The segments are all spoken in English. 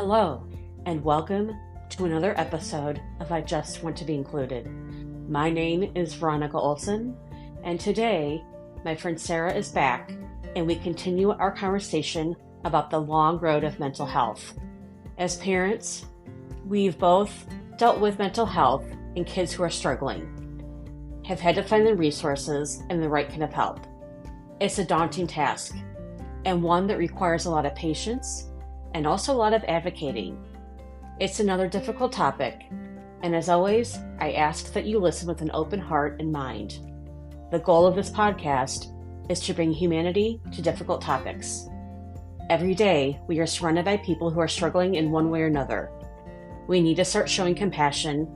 Hello, and welcome to another episode of I Just Want to Be Included. My name is Veronica Olson, and today my friend Sarah is back, and we continue our conversation about the long road of mental health. As parents, we've both dealt with mental health and kids who are struggling, have had to find the resources and the right kind of help. It's a daunting task, and one that requires a lot of patience and also a lot of advocating. It's another difficult topic, and as always, I ask that you listen with an open heart and mind. The goal of this podcast is to bring humanity to difficult topics. Every day, we are surrounded by people who are struggling in one way or another. We need to start showing compassion,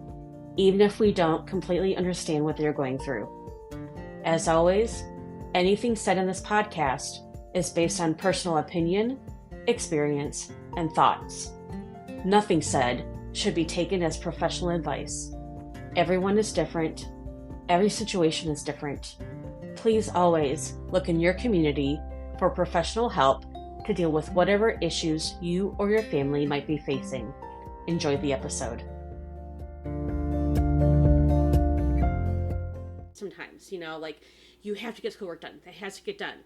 even if we don't completely understand what they're going through. As always, anything said in this podcast is based on personal opinion, experience, and thoughts. Nothing said should be taken as professional advice. Everyone is different. Every situation is different. Please always look in your community for professional help to deal with whatever issues you or your family might be facing. Enjoy the episode. Sometimes, you have to get schoolwork done. It has to get done,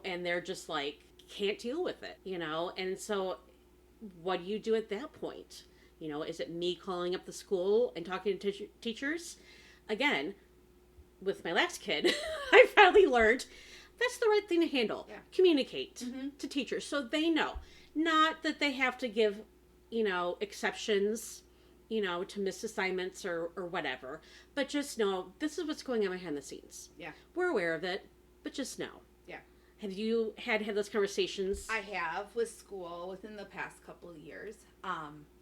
and they're just like, can't deal with it, and so what do you do at that point? Is it me calling up the school and talking to teachers? Again, with my last kid, I finally learned that's the right thing to handle. Yeah. Communicate to teachers so they know. Not that they have to give, exceptions, to miss assignments or whatever, but just know this is what's going on behind the scenes. Yeah. We're aware of it, but just know. Have you had those conversations? I have with school within the past couple of years.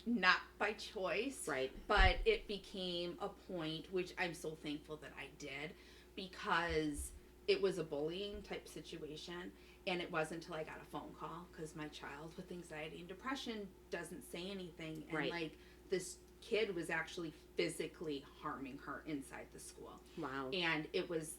Not by choice. Right. But it became a point, which I'm so thankful that I did, because it was a bullying type situation. And it wasn't until I got a phone call, because my child with anxiety and depression doesn't say anything. And this kid was actually physically harming her inside the school. Wow. And it was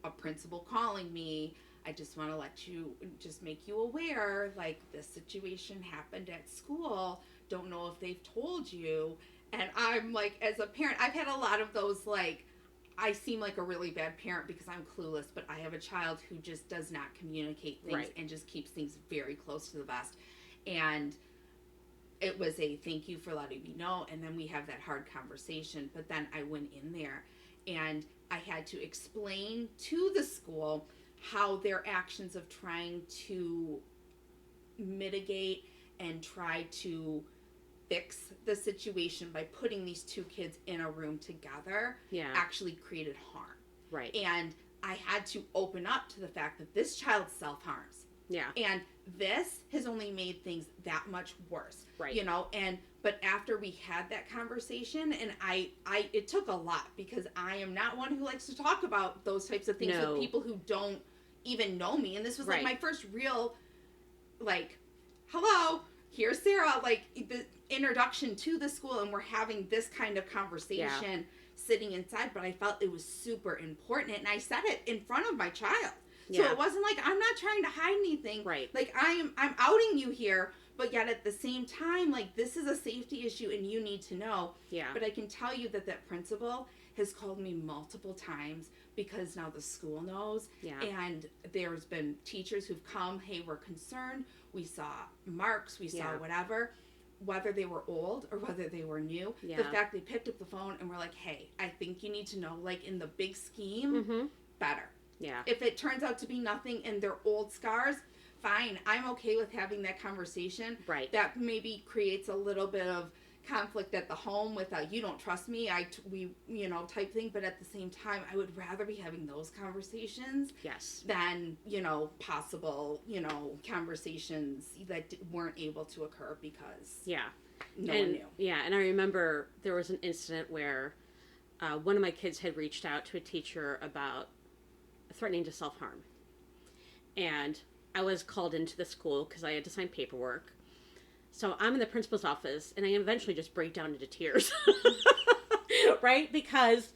a principal calling me. I just want to make you aware, this situation happened at school. Don't know if they've told you. And I'm as a parent, I've had a lot of those, I seem like a really bad parent because I'm clueless, but I have a child who just does not communicate things and just keeps things very close to the vest. And it was a thank you for letting me know. And then we have that hard conversation. But then I went in there and I had to explain to the school how their actions of trying to mitigate and try to fix the situation by putting these two kids in a room together actually created harm. Right. And I had to open up to the fact that this child self-harms. Yeah. And this has only made things that much worse. Right. But after we had that conversation, and I it took a lot, because I am not one who likes to talk about those types of things with people who don't even know me. And this was my first real, hello, here's Sarah, the introduction to the school, and we're having this kind of conversation sitting inside. But I felt it was super important, and I said it in front of my child. So it wasn't I'm not trying to hide anything. Right. I'm outing you here, but yet at the same time, this is a safety issue and you need to know. Yeah. But I can tell you that principal has called me multiple times, because now the school knows. Yeah. And there's been teachers who've come, hey, we're concerned. We saw marks, we saw whatever. Whether they were old or whether they were new, the fact they picked up the phone and were like, hey, I think you need to know, in the big scheme, better. Yeah. If it turns out to be nothing and they're old scars, fine. I'm okay with having that conversation. Right. That maybe creates a little bit of conflict at the home with you don't trust me, we type thing. But at the same time, I would rather be having those conversations than possible conversations that weren't able to occur because no one knew. Yeah. And I remember there was an incident where one of my kids had reached out to a teacher about threatening to self-harm. And I was called into the school because I had to sign paperwork. So I'm in the principal's office, and I eventually just break down into tears. Right? Because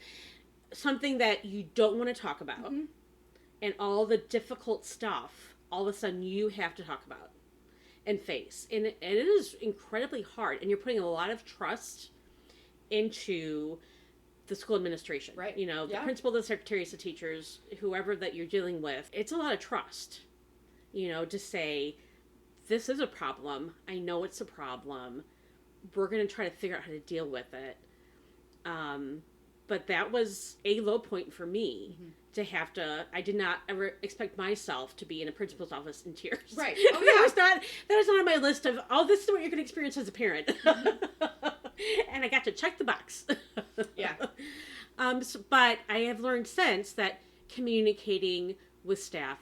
something that you don't want to talk about, and all the difficult stuff, all of a sudden you have to talk about. and face. And it is incredibly hard. And you're putting a lot of trust into the school administration. Right. You know, the principal, the secretaries, the teachers, whoever that you're dealing with. It's a lot of trust, you know, to say, this is a problem. I know it's a problem. We're going to try to figure out how to deal with it. But that was a low point for me to have to. I did not ever expect myself to be in a principal's office in tears. Right. Oh, yeah. That was not on my list of, oh, this is what you're going to experience as a parent. And I got to check the box. Yeah. But I have learned since that communicating with staff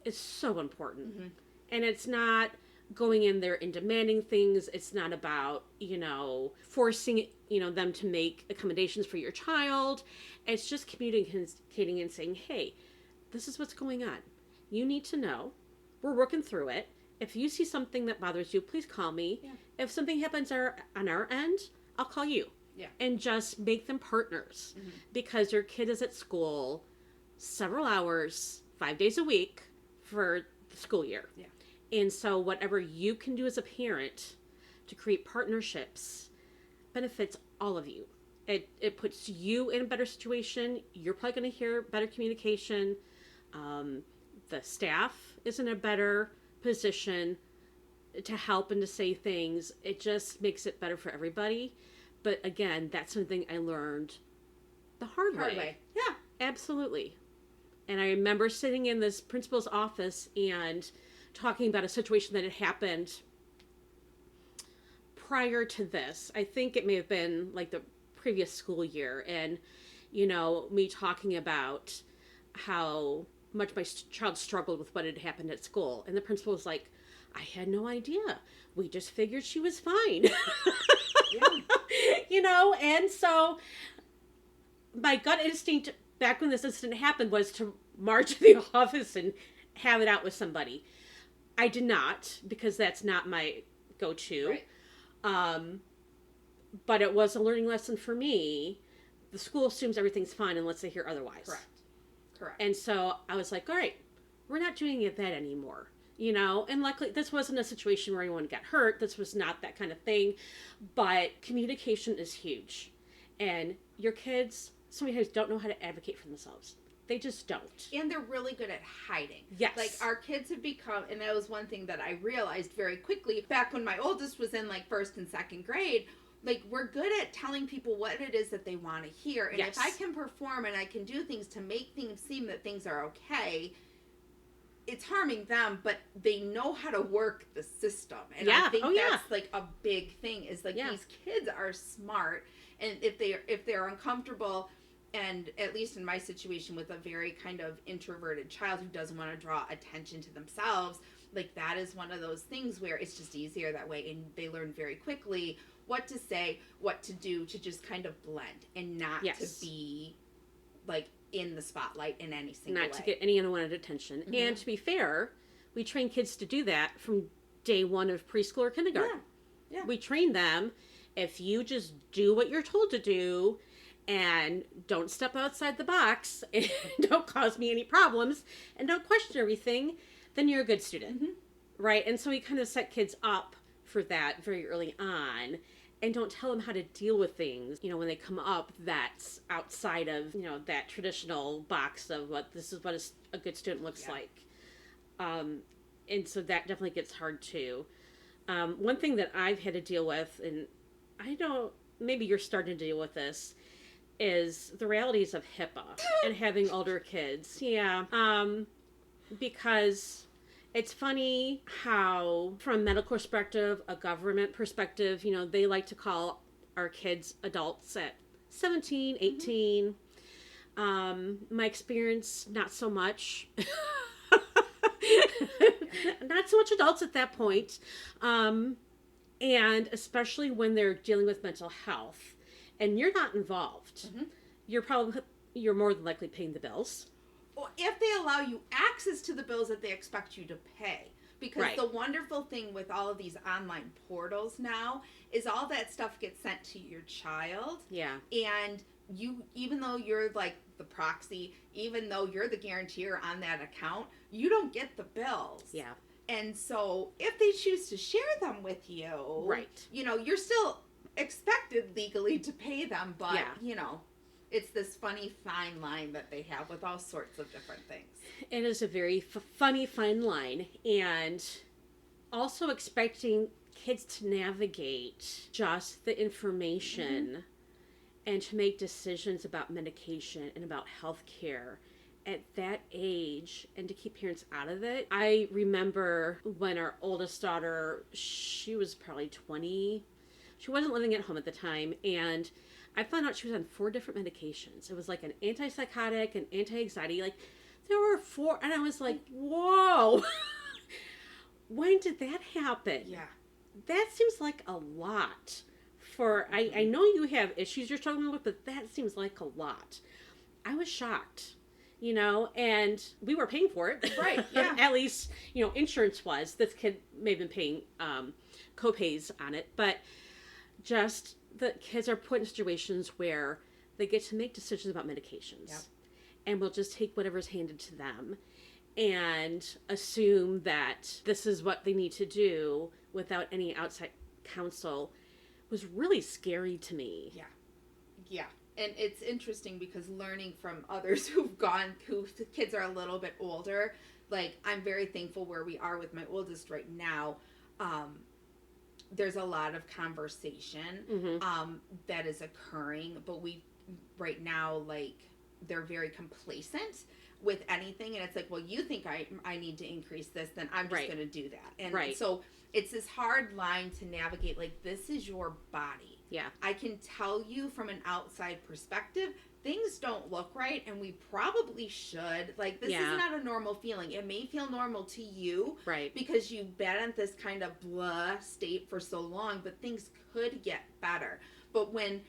is so important. And it's not going in there and demanding things. It's not about, you know, forcing, you know, them to make accommodations for your child. It's just communicating and saying, hey, this is what's going on. You need to know. We're working through it. If you see something that bothers you, please call me. Yeah. If something happens on our end, I'll call you. Yeah. And just make them partners. Because your kid is at school several hours, 5 days a week for the school year. Yeah. And so whatever you can do as a parent to create partnerships benefits all of you. It puts you in a better situation. You're probably going to hear better communication. The staff is in a better position to help and to say things. It just makes it better for everybody. But again, that's something I learned the hard way. Yeah, absolutely. And I remember sitting in this principal's office and talking about a situation that had happened prior to this. I think it may have been like the previous school year. And, you know, me talking about how much my child struggled with what had happened at school. And the principal was like, I had no idea. We just figured she was fine. You know, and so my gut instinct back when this incident happened was to march to the office and have it out with somebody. I did not, because that's not my go-to. Right. But it was a learning lesson for me. The school assumes everything's fine unless they hear otherwise. Correct. And so I was like, all right, we're not doing that anymore. You know, and luckily this wasn't a situation where anyone got hurt. This was not that kind of thing. But communication is huge. And your kids sometimes don't know how to advocate for themselves. They just don't. And they're really good at hiding. Yes. Like, our kids have become, and that was one thing that I realized very quickly, back when my oldest was in, like, 1st and 2nd grade, like, we're good at telling people what it is that they want to hear. And if I can perform and I can do things to make things seem that things are okay, it's harming them, but they know how to work the system. And I think that's, like, a big thing, is, like, these kids are smart. And if they're uncomfortable, and at least in my situation with a very kind of introverted child who doesn't want to draw attention to themselves, like, that is one of those things where it's just easier that way, and they learn very quickly what to say, what to do, to just kind of blend and not to be, like, in the spotlight in any single way. Not to get any unwanted attention. And to be fair, we train kids to do that from day one of preschool or kindergarten. Yeah. We train them, if you just do what you're told to do and don't step outside the box and don't cause me any problems and don't question everything, then you're a good student. Right? And so we kind of set kids up for that very early on, and don't tell them how to deal with things, you know, when they come up that's outside of, you know, that traditional box of what a good student looks like. And so that definitely gets hard too. One thing that I've had to deal with, and maybe you're starting to deal with this, is the realities of HIPAA and having older kids. Yeah. Because it's funny how, from a medical perspective, a government perspective, you know, they like to call our kids adults at 17, 18. My experience, not so much. Not so much adults at that point. And especially when they're dealing with mental health and you're not involved, you're more than likely paying the bills. Well, if they allow you access to the bills that they expect you to pay. Because the wonderful thing with all of these online portals now is all that stuff gets sent to your child. Yeah. And you, even though you're like the proxy, even though you're the guarantor on that account, you don't get the bills. Yeah. And so if they choose to share them with you, right, you know, you're still expected legally to pay them, but, yeah. you know, it's this funny fine line that they have with all sorts of different things. It is a very funny fine line, and also expecting kids to navigate just the information and to make decisions about medication and about health care at that age, and to keep parents out of it. I remember when our oldest daughter, she was probably 20. She wasn't living at home at the time, and I found out she was on 4 different medications. It was like an antipsychotic, an anti-anxiety, like there were 4, and I was like, whoa. When did that happen? Yeah. That seems like a lot. For I know you have issues you're struggling with, but that seems like a lot. I was shocked, you know, and we were paying for it. Right, yeah. At least, you know, insurance was. This kid may have been paying co-pays on it, but just the kids are put in situations where they get to make decisions about medications. Yep. And will just take whatever's handed to them and assume that this is what they need to do without any outside counsel was really scary to me. Yeah. Yeah. And it's interesting because learning from others whose kids are a little bit older, like I'm very thankful where we are with my oldest right now. There's a lot of conversation that is occurring, but we right now, like, they're very complacent with anything, and it's like, well, you think I need to increase this, then I'm just going to do that. And so it's this hard line to navigate, like, this is your body. Yeah. I can tell you from an outside perspective, things don't look right, and we probably should. Like, this is not a normal feeling. It may feel normal to you, right, because you've been at this kind of blah state for so long, but things could get better. But when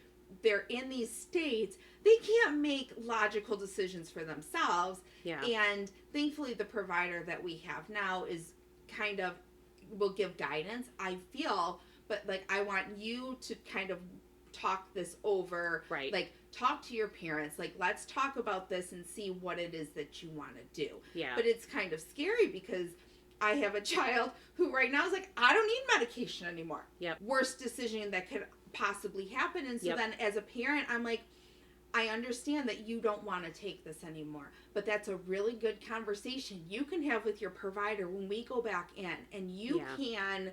they're in these states, they can't make logical decisions for themselves. Yeah. And thankfully the provider that we have now is kind of will give guidance, I feel, but like I want you to kind of talk this over. Right. Like talk to your parents. Like let's talk about this and see what it is that you want to do. Yeah. But it's kind of scary because I have a child who right now is like, I don't need medication anymore. Yep. Worst decision that could possibly happen. And so then as a parent, I'm like, I understand that you don't want to take this anymore, but that's a really good conversation you can have with your provider when we go back in, and you can,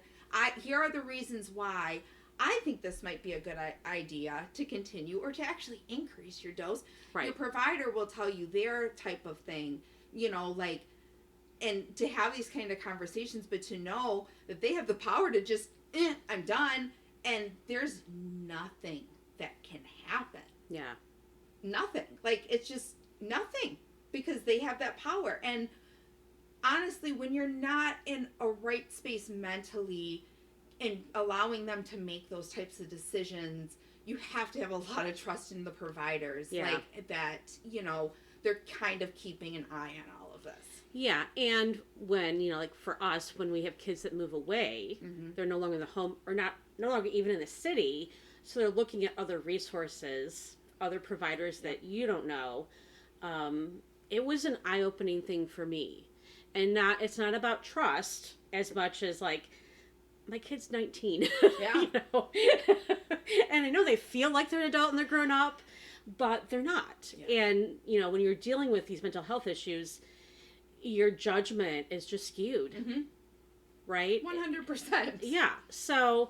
here are the reasons why I think this might be a good idea to continue or to actually increase your dose. Right. Your provider will tell you their type of thing, you know, like, and to have these kind of conversations, but to know that they have the power to just, I'm done. And there's nothing that can happen. Yeah. Nothing. Like, it's just nothing because they have that power. And honestly, when you're not in a right space mentally and allowing them to make those types of decisions, you have to have a lot of trust in the providers. Yeah. Like, that, you know, they're kind of keeping an eye on all of this. Yeah, and when, you know, like for us, when we have kids that move away, they're no longer in the home, or no longer even in the city, so they're looking at other resources, other providers that you don't know. It was an eye-opening thing for me. And it's not about trust as much as, like, my kid's 19. Yeah. You know? And I know they feel like they're an adult and they're grown up, but they're not. Yeah. And, you know, when you're dealing with these mental health issues, your judgment is just skewed, right? 100%. Yeah. So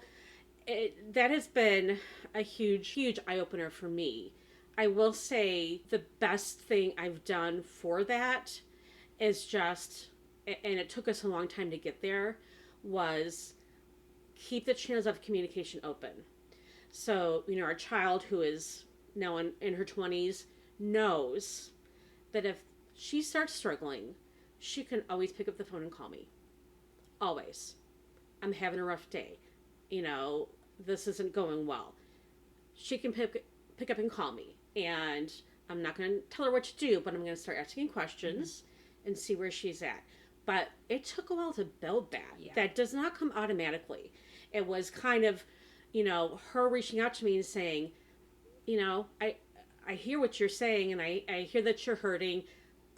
that has been a huge, huge eye-opener for me. I will say the best thing I've done for that is just, and it took us a long time to get there, was keep the channels of communication open. So, you know, our child who is now in her 20s knows that if she starts struggling, she can always pick up the phone and call me. Always. I'm having a rough day. You know, this isn't going well. She can pick up and call me. And I'm not going to tell her what to do, but I'm going to start asking questions and see where she's at. But it took a while to build that. Yeah. That does not come automatically. It was kind of, you know, her reaching out to me and saying, you know, I hear what you're saying, and I hear that you're hurting.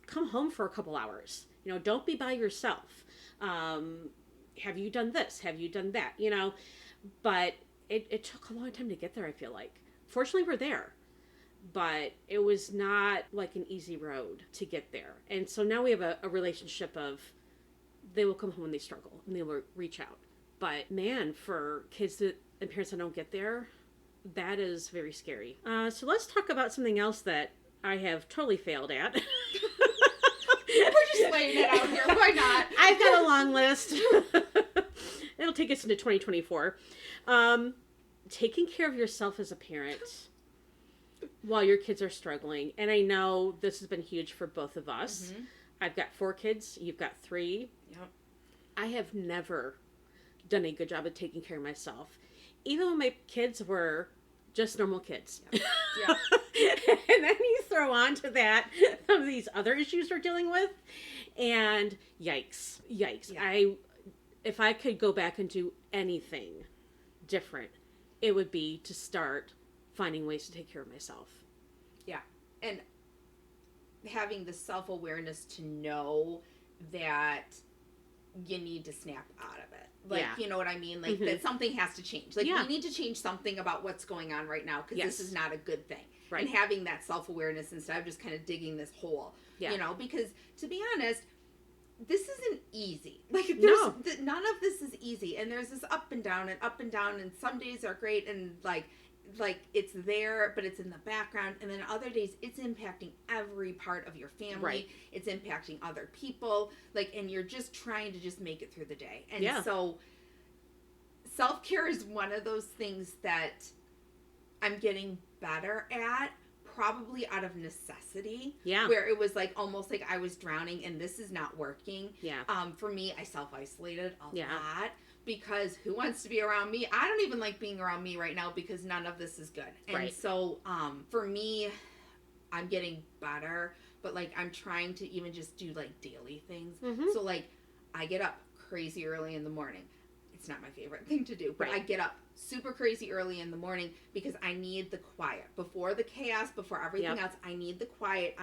Come home for a couple hours. You know, don't be by yourself. Have you done this? Have you done that? You know, but it took a long time to get there, I feel like. Fortunately, we're there. But it was not like an easy road to get there. And so now we have a relationship of they will come home when they struggle and they will reach out. But man, for kids that and parents that don't get there, that is very scary. So let's talk about something else that I have totally failed at. We're just laying it out here. Why not? I've got a long list. It'll take us into 2024. Taking care of yourself as a parent while your kids are struggling. And I know this has been huge for both of us. Mm-hmm. I've got 4 kids. You've got 3. Yep. I have never done a good job of taking care of myself. Even when my kids were just normal kids. Yep. Yep. And then you throw on to that some of these other issues we're dealing with. And yikes. Yeah. If I could go back and do anything different, it would be to start finding ways to take care of myself. Yeah. And having the self-awareness to know that you need to snap out of it. Like, you know what I mean? Like, that something has to change. Like, we need to change something about what's going on right now because this is not a good thing. Right. And having that self-awareness instead of just kind of digging this hole, you know, because to be honest, this isn't easy. Like, none of this is easy. And there's this up and down, and some days are great and like it's there, but it's in the background. And then other days it's impacting every part of your family. Right. It's impacting other people. Like, and you're just trying to just make it through the day. And so self-care is one of those things that I'm getting better at, probably out of necessity. Yeah. Where it was like almost like I was drowning and this is not working. Yeah. For me, I self-isolated a lot. Because who wants to be around me? I don't even like being around me right now because none of this is good. And so for me, I'm getting better, but like I'm trying to even just do like daily things. Mm-hmm. So like I get up crazy early in the morning. It's not my favorite thing to do, but I get up super crazy early in the morning because I need the quiet. Before the chaos, before everything else, I need the quiet.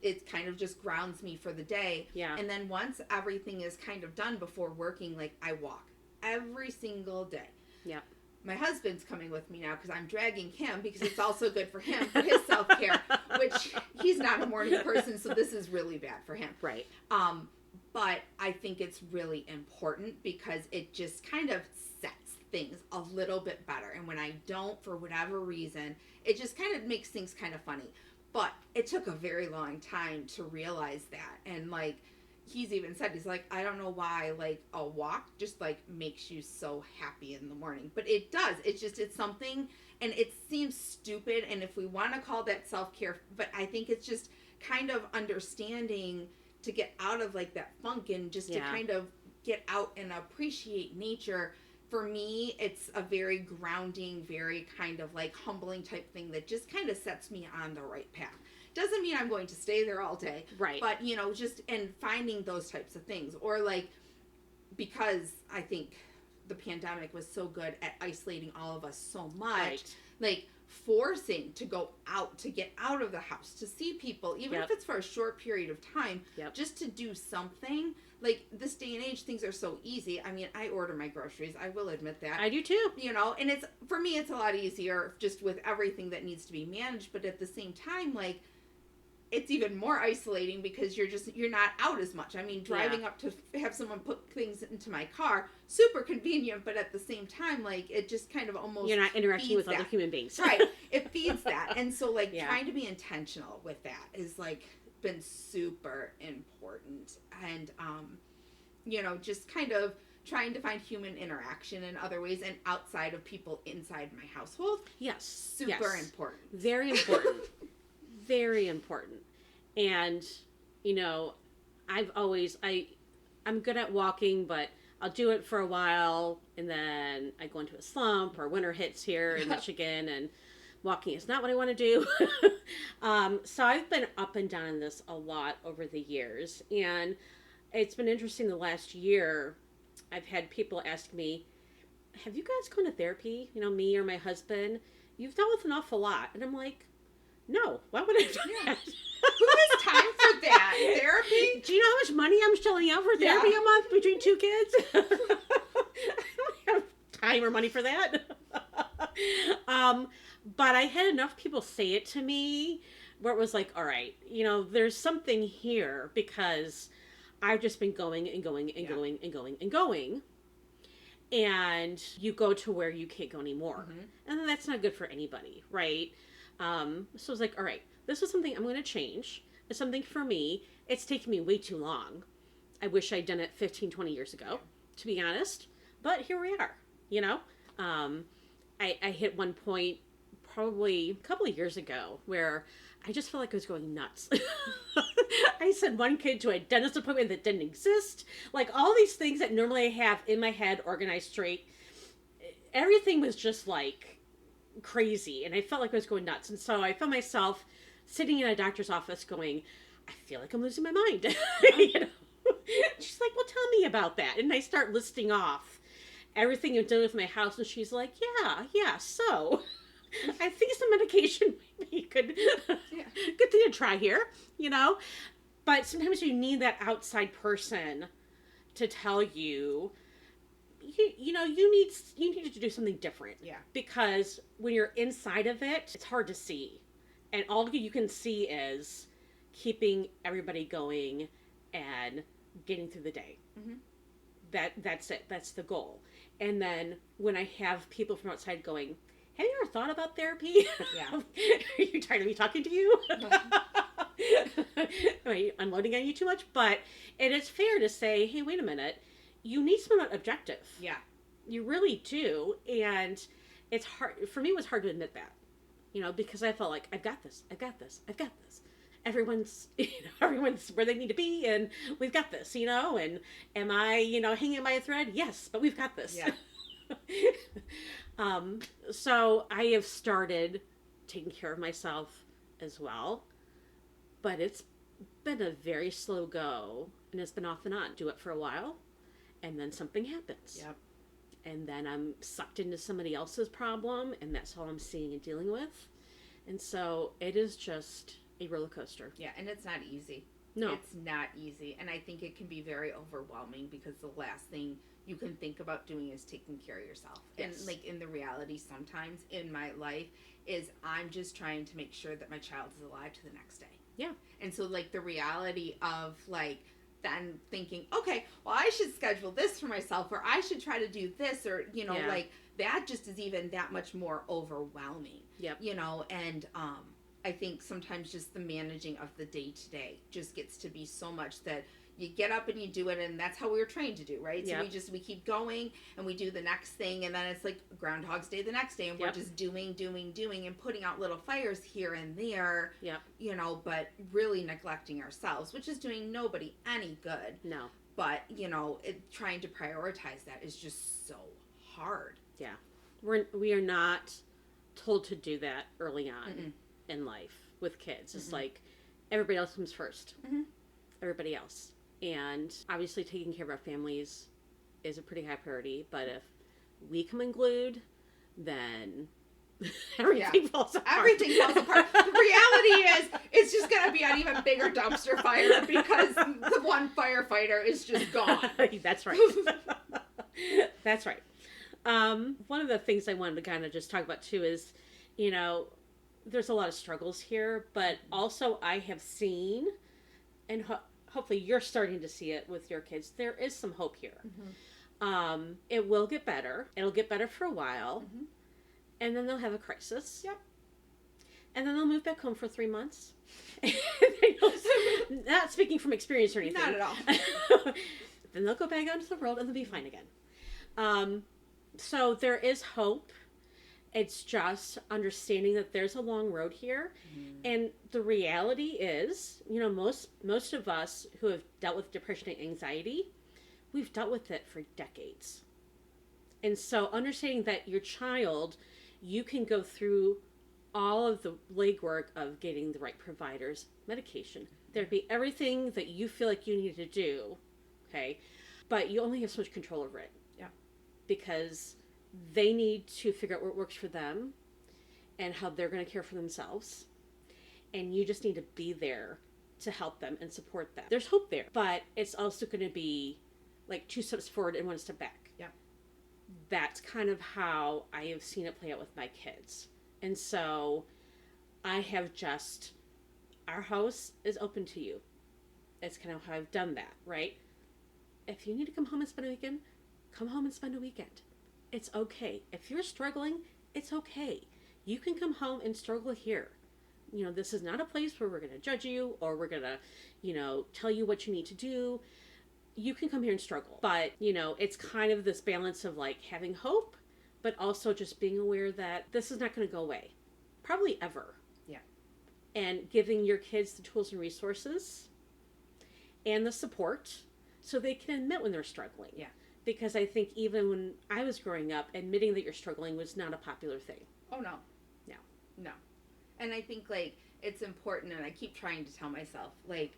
It kind of just grounds me for the day. Yeah. And then once everything is kind of done before working, like I walk every single day. Yeah. My husband's coming with me now because I'm dragging him because it's also good for him for his self-care, which he's not a morning person, so this is really bad for him. Right. But I think it's really important because it just kind of sets things a little bit better. And when I don't, for whatever reason, it just kind of makes things kind of funny. But it took a very long time to realize that. And, like, he's even said, he's like, I don't know why, like, a walk just, like, makes you so happy in the morning. But it does. It's just, it's something, and it seems stupid. And if we want to call that self-care, but I think it's just kind of understanding to get out of, like, that funk and just to kind of get out and appreciate nature. For me, it's a very grounding, very kind of like humbling type thing that just kind of sets me on the right path. Doesn't mean I'm going to stay there all day. Right. But, you know, just and finding those types of things. Or like, because I think the pandemic was so good at isolating all of us so much, like forcing to go out, to get out of the house, to see people, even if it's for a short period of time, just to do something. Like, this day and age, things are so easy. I mean, I order my groceries. I will admit that. I do too. You know, and it's, for me, it's a lot easier just with everything that needs to be managed. But at the same time, like, it's even more isolating because you're not out as much. I mean, driving up to have someone put things into my car, super convenient, but at the same time, like, it just kind of almost you're not interacting with other human beings. Right. It feeds that. And so, like, trying to be intentional with that is, like, been super important. And, you know, just kind of trying to find human interaction in other ways and outside of people inside my household. Yes. Super important. Very important. Very important. And, you know, I'm good at walking, but I'll do it for a while and then I go into a slump or winter hits here in Michigan and walking is not what I want to do. So I've been up and down in this a lot over the years. And it's been interesting the last year. I've had people ask me, have you guys gone to therapy? You know, me or my husband. You've dealt with an awful lot. And I'm like, no, why would I do that? Who has time for with that. Therapy? Do you know how much money I'm shelling out for therapy a month between 2 kids? I don't have time or money for that. But I had enough people say it to me where it was like, all right, there's something here because I've just been going and going and going and going and going. And you go to where you can't go anymore. Mm-hmm. And then that's not good for anybody, right? So I was like, all right, this is something I'm going to change. It's something for me. It's taken me way too long. I wish I'd done it 15, 20 years ago, to be honest. But here we are, I hit one point probably a couple of years ago where I just felt like I was going nuts. I sent one kid to a dentist appointment that didn't exist. Like all these things that normally I have in my head organized straight. Everything was just like crazy. And I felt like I was going nuts. And so I found myself sitting in a doctor's office going, I feel like I'm losing my mind. She's like, well, tell me about that. And I start listing off everything I've done with my house. And she's like, yeah, so I think some medication might be good thing to try here, But sometimes you need that outside person to tell you, you need to do something different. Yeah. Because when you're inside of it, it's hard to see. And all you can see is keeping everybody going and getting through the day. Mm-hmm. That's it. That's the goal. And then when I have people from outside going, have you ever thought about therapy? Yeah. Are you tired of me talking to you? Am I unloading on you too much? But it is fair to say, hey, wait a minute. You need someone objective. Yeah. You really do. And it's hard. For me, it was hard to admit that. Because I felt like, I've got this. Everyone's where they need to be, and we've got this, And am I, hanging by a thread? Yes, but we've got this. Yeah. So I have started taking care of myself as well, but it's been a very slow go, and it's been off and on. Do it for a while, and then something happens. Yep. And then I'm sucked into somebody else's problem, and that's all I'm seeing and dealing with. And so it is just a roller coaster. Yeah, and it's not easy. No. It's not easy. And I think it can be very overwhelming because the last thing you can think about doing is taking care of yourself. Yes. And in the reality sometimes in my life is I'm just trying to make sure that my child is alive to the next day. Yeah. And so the reality of then thinking, okay, well, I should schedule this for myself, or I should try to do this, or, that just is even that much more overwhelming. Yep. And I think sometimes just the managing of the day-to-day just gets to be so much that you get up and you do it, and that's how we were trained to do, right? Yep. So we keep going, and we do the next thing, and then it's like Groundhog's Day the next day, and we're just doing, and putting out little fires here and there, but really neglecting ourselves, which is doing nobody any good. No. But, trying to prioritize that is just so hard. Yeah. We are not told to do that early on in life with kids. It's like everybody else comes first. Mm-hmm. Everybody else. And obviously taking care of our families is a pretty high priority, but if we come unglued, then everything falls apart. Everything falls apart. The reality is it's just going to be an even bigger dumpster fire because the one firefighter is just gone. That's right. That's right. One of the things I wanted to kind of just talk about too is, there's a lot of struggles here, but also I have seen, and hopefully you're starting to see it with your kids, there is some hope here. Mm-hmm. It will get better. It'll get better for a while. Mm-hmm. And then they'll have a crisis. Yep. And then they'll move back home for 3 months. Not speaking from experience or anything. Not at all. Then they'll go back out into the world and they'll be fine again. So there is hope. It's just understanding that there's a long road here. Mm-hmm. And the reality is, most of us who have dealt with depression and anxiety, we've dealt with it for decades. And so understanding that your child, you can go through all of the legwork of getting the right providers, medication, therapy, everything that you feel like you need to do, okay? But you only have so much control over it. Yeah. Because they need to figure out what works for them and how they're going to care for themselves. And you just need to be there to help them and support them. There's hope there, but it's also going to be like 2 steps forward and 1 step back. Yeah. That's kind of how I have seen it play out with my kids. And so I have just, our house is open to you. It's kind of how I've done that, right? If you need to come home and spend a weekend, come home and spend a weekend. It's okay. If you're struggling, it's okay. You can come home and struggle here. This is not a place where we're going to judge you or we're going to, tell you what you need to do. You can come here and struggle. But, it's kind of this balance of like having hope, but also just being aware that this is not going to go away. Probably ever. Yeah. And giving your kids the tools and resources and the support so they can admit when they're struggling. Yeah. Because I think even when I was growing up, admitting that you're struggling was not a popular thing. Oh, no. No. No. And I think, like, it's important, and I keep trying to tell myself, like,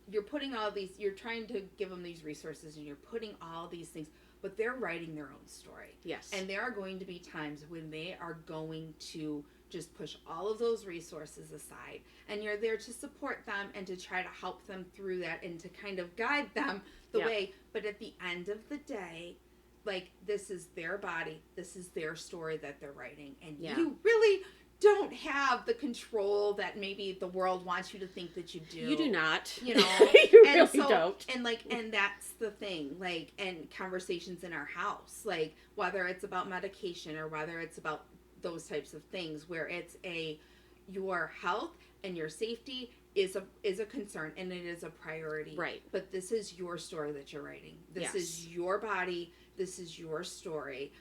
you're putting all these, you're trying to give them these resources, and you're putting all these things, but they're writing their own story. Yes. And there are going to be times when they are going to just push all of those resources aside, and you're there to support them and to try to help them through that and to kind of guide them the way. But at the end of the day, like, this is their body, this is their story that they're writing, and you really don't have the control that maybe the world wants you to think that you do. You do not. You know, you and really don't. And that's the thing, like, and conversations in our house, like, whether it's about medication or whether it's about those types of things, where it's your health and your safety is a concern, and it is a priority. Right. But this is your story that you're writing. This is your body. This is your story.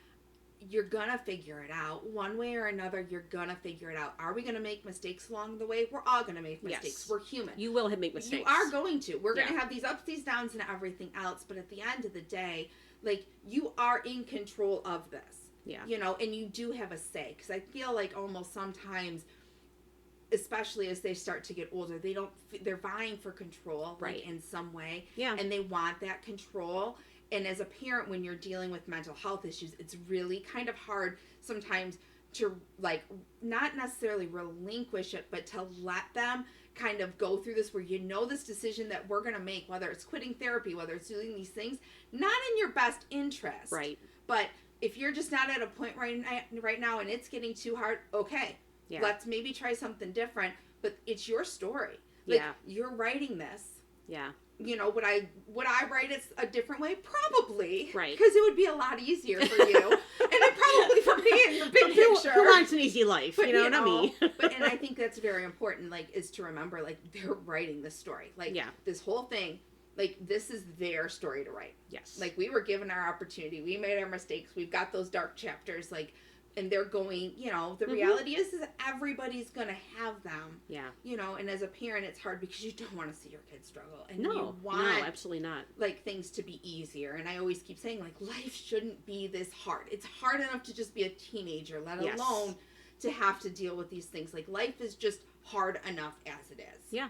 You're gonna figure it out one way or another. You're gonna figure it out. Are we gonna make mistakes along the way? We're all gonna make mistakes. Yes. We're human. You will make mistakes. You are going to. We're gonna have these ups, these downs, and everything else. But at the end of the day, like, you are in control of this. Yeah. And you do have a say. Because I feel like almost sometimes, especially as they start to get older, they're vying for control, like, in some way. Yeah. And they want that control. And as a parent, when you're dealing with mental health issues, it's really kind of hard sometimes to, like, not necessarily relinquish it, but to let them kind of go through this, where this decision that we're going to make, whether it's quitting therapy, whether it's doing these things, not in your best interest. Right. But if you're just not at a point right now and it's getting too hard, okay, let's maybe try something different. But it's your story. Like, you're writing this. Yeah. Would I write it a different way? Probably. Right. Because it would be a lot easier for you. And it probably for me in the big picture. Who wants an easy life? But, not me. And I think that's very important, like, is to remember, like, they're writing this story. Like, this whole thing, like, this is their story to write. Yes. Like, we were given our opportunity. We made our mistakes. We've got those dark chapters, like, and they're going, the reality is that everybody's going to have them. Yeah. And as a parent, it's hard because you don't want to see your kids struggle. And no, you want, no, absolutely not. like, things to be easier. And I always keep saying, like, life shouldn't be this hard. It's hard enough to just be a teenager, let alone to have to deal with these things. Like, life is just hard enough as it is. Yeah.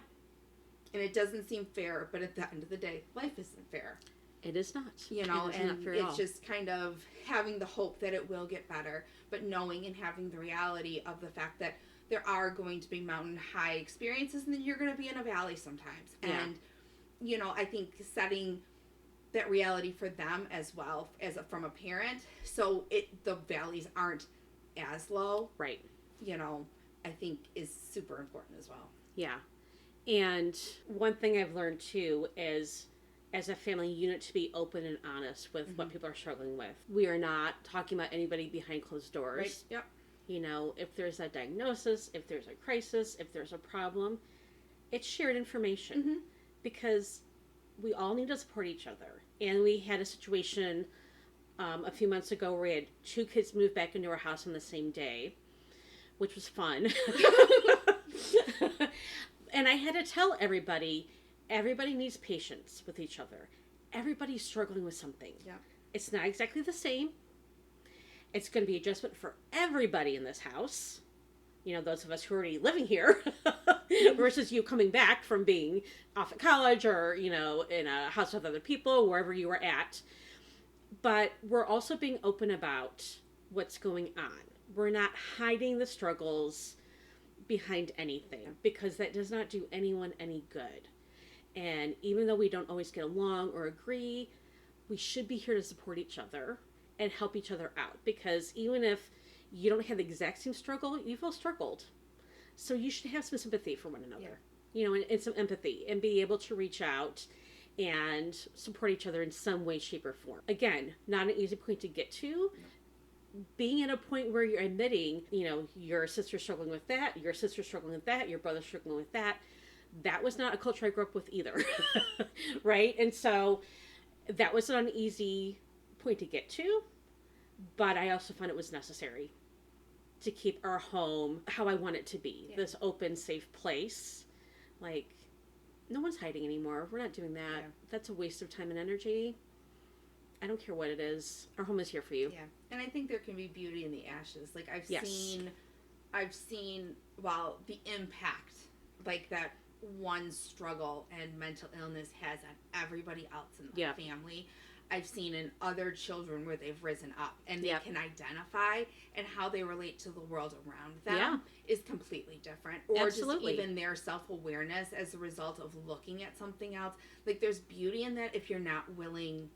And it doesn't seem fair, but at the end of the day, life isn't fair. It is not. And it's just kind of having the hope that it will get better, but knowing and having the reality of the fact that there are going to be mountain high experiences, and then you're going to be in a valley sometimes. Yeah. And, I think setting that reality for them as well from a parent, so the valleys aren't as low. Right. I think is super important as well. Yeah. And one thing I've learned too is, as a family unit, to be open and honest with what people are struggling with. We are not talking about anybody behind closed doors. Right. Yep. If there's a diagnosis, if there's a crisis, if there's a problem, it's shared information because we all need to support each other. And we had a situation a few months ago where we had 2 kids move back into our house on the same day, which was fun. And I had to tell everybody needs patience with each other. Everybody's struggling with something. Yeah. It's not exactly the same. It's going to be adjustment for everybody in this house. Those of us who are already living here versus you coming back from being off at college or, in a house with other people, wherever you were at. But we're also being open about what's going on. We're not hiding the struggles behind anything, because that does not do anyone any good. And even though we don't always get along or agree, we should be here to support each other and help each other out, because even if you don't have the exact same struggle, you've all struggled. So you should have some sympathy for one another, you know, and some empathy, and be able to reach out and support each other in some way, shape, or form. Again, not an easy point to get to. Being at a point where you're admitting, you know, your sister's struggling with that, your sister's struggling with that, your brother's struggling with that. That was not a culture I grew up with either. Right? And so that was not an easy point to get to, but I also found it was necessary to keep our home how I want it to be. This open, safe place. Like, no one's hiding anymore. We're not doing that. Yeah. That's a waste of time and energy. I don't care what it is. Our home is here for you. Yeah. And I think there can be beauty in the ashes. Like, I've seen, well, the impact, like, that one struggle and mental illness has on everybody else in the family. I've seen in other children where they've risen up and they can identify, and how they relate to the world around them is completely different. Or Absolutely. Just even their self-awareness as a result of looking at something else. Like, there's beauty in that if you're not willing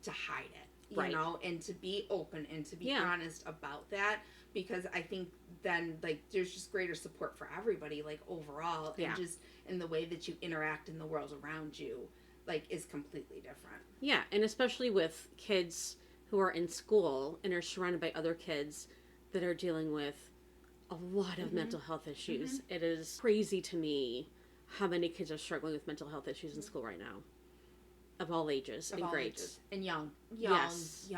to hide it, you know, and to be open and to be honest about that, because I think then, like, there's just greater support for everybody, like, overall, and just in the way that you interact in the world around you, like, is completely different. Yeah, and especially with kids who are in school and are surrounded by other kids that are dealing with a lot of mental health issues. It is crazy to me how many kids are struggling with mental health issues in school right now. Of all ages and grades. And young kids.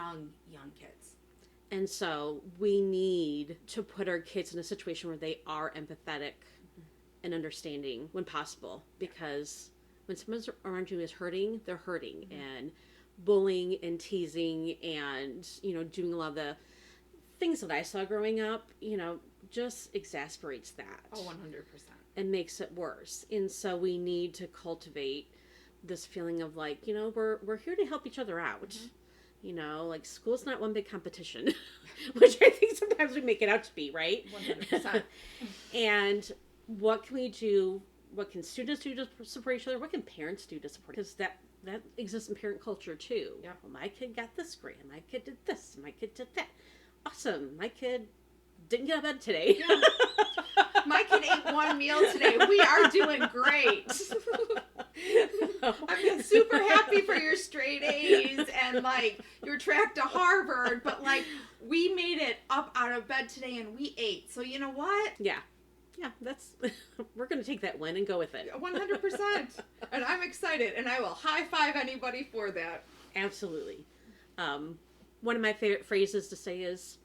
And so we need to put our kids in a situation where they are empathetic and understanding when possible, because when someone around you is hurting, they're hurting. And bullying and teasing and, you know, doing a lot of the things that I saw growing up, you know, just exasperates that. Oh, 100%. And makes it worse. And so we need to cultivate this feeling of, like, you know, we're here to help each other out. You know, like, school's not one big competition, which I think sometimes we make it out to be, right? 100%. And what can we do? What can students do to support each other? What can parents do to support? Because that exists in parent culture too. Yeah. Well, my kid got this grade. My kid did this. My kid did that. Awesome. My kid didn't get out of bed today. Yeah. My kid ate one meal today. We are doing great. I'm super happy for your straight A's and, like, your track to Harvard, but, like, we made it up out of bed today and we ate. So you know what? Yeah, that's we're going to take that win and go with it. 100%. And I'm excited, and I will high five anybody for that. Absolutely. One of my favorite phrases to say is,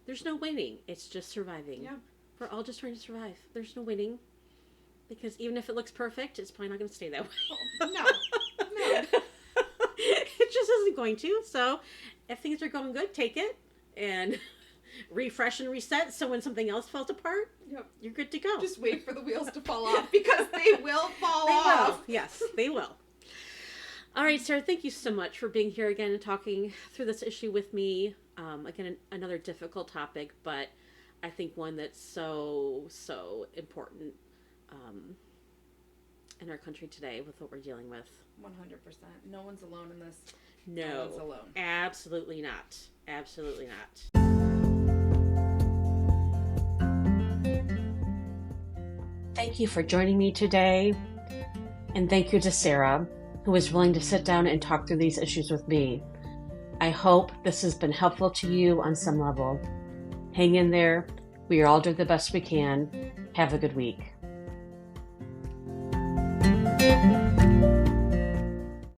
there's no winning, it's just surviving. Yeah. We're all just trying to survive. There's no winning. Because even if it looks perfect, it's probably not going to stay that way. No. It just isn't going to. So if things are going good, take it and refresh and reset. So when something else falls apart, you're good to go. Just wait for the wheels to fall off, because they will fall off. Will. Yes, they will. All right, Sarah, thank you so much for being here again and talking through this issue with me. Again, another difficult topic, but I think one that's so important in our country today with what we're dealing with. 100%. No one's alone in this. No one's alone. Absolutely not. Absolutely not. Thank you for joining me today. And thank you to Sarah, who was willing to sit down and talk through these issues with me. I hope this has been helpful to you on some level. Hang in there. We are all doing the best we can. Have a good week.